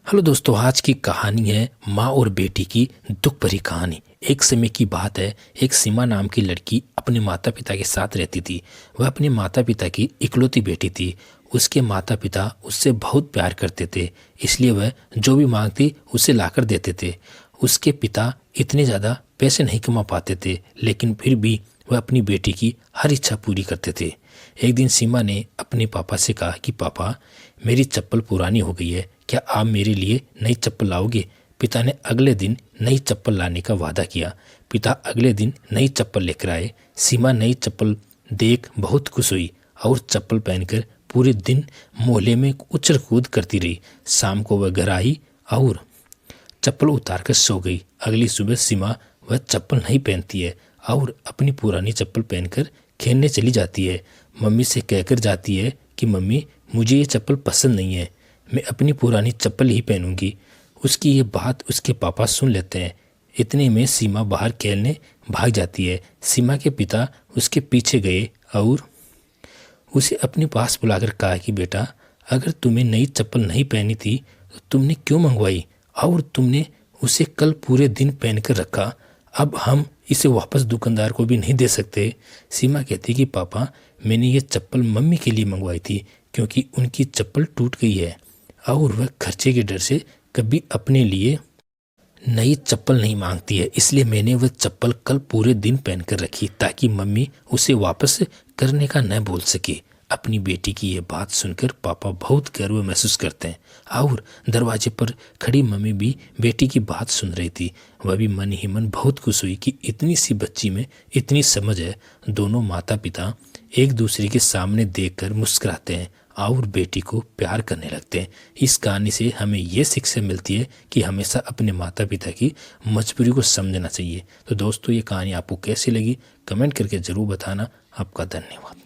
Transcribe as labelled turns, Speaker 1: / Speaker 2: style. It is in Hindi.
Speaker 1: हेलो दोस्तों, आज की कहानी है माँ और बेटी की दुख भरी कहानी। एक समय की बात है, एक सीमा नाम की लड़की अपने माता पिता के साथ रहती थी। वह अपने माता पिता की इकलौती बेटी थी। उसके माता पिता उससे बहुत प्यार करते थे, इसलिए वह जो भी मांगती उसे लाकर देते थे। उसके पिता इतने ज़्यादा पैसे नहीं कमा पाते थे, लेकिन फिर भी वह अपनी बेटी की हर इच्छा पूरी करते थे। एक दिन सीमा ने अपने पापा से कहा कि पापा, मेरी चप्पल पुरानी हो गई है, क्या आप मेरे लिए नई चप्पल लाओगे? पिता ने अगले दिन नई चप्पल लाने का वादा किया। पिता अगले दिन नई चप्पल लेकर आए। सीमा नई चप्पल देख बहुत खुश हुई और चप्पल पहनकर पूरे दिन मोहल्ले में उछल कूद करती रही। शाम को वह घर आई और चप्पल उतारकर सो गई। अगली सुबह सीमा वह चप्पल नहीं पहनती है और अपनी पुरानी चप्पल पहनकर खेलने चली जाती है। मम्मी से कहकर जाती है कि मम्मी, मुझे ये चप्पल पसंद नहीं है, मैं अपनी पुरानी चप्पल ही पहनूंगी। उसकी ये बात उसके पापा सुन लेते हैं। इतने में सीमा बाहर खेलने भाग जाती है। सीमा के पिता उसके पीछे गए और उसे अपने पास बुलाकर कहा कि बेटा, अगर तुम्हें नई चप्पल नहीं पहनी थी तो तुमने क्यों मंगवाई और तुमने उसे कल पूरे दिन पहनकर रखा। अब हम इसे वापस दुकानदार को भी नहीं दे सकते। सीमा कहती कि पापा, मैंने ये चप्पल मम्मी के लिए मंगवाई थी क्योंकि उनकी चप्पल टूट गई है और वह खर्चे के डर से कभी अपने लिए नई चप्पल नहीं मांगती है, इसलिए मैंने वह चप्पल कल पूरे दिन पहनकर रखी ताकि मम्मी उसे वापस करने का न बोल सके। अपनी बेटी की ये बात सुनकर पापा बहुत गर्व महसूस करते हैं और दरवाजे पर खड़ी मम्मी भी बेटी की बात सुन रही थी। वह भी मन ही मन बहुत खुश हुई कि इतनी सी बच्ची में इतनी समझ है। दोनों माता पिता एक दूसरे के सामने देखकर मुस्कुराते हैं और बेटी को प्यार करने लगते हैं। इस कहानी से हमें ये शिक्षा मिलती है कि हमेशा अपने माता पिता की मजबूरी को समझना चाहिए। तो दोस्तों, ये कहानी आपको कैसी लगी कमेंट करके ज़रूर बताना। आपका धन्यवाद।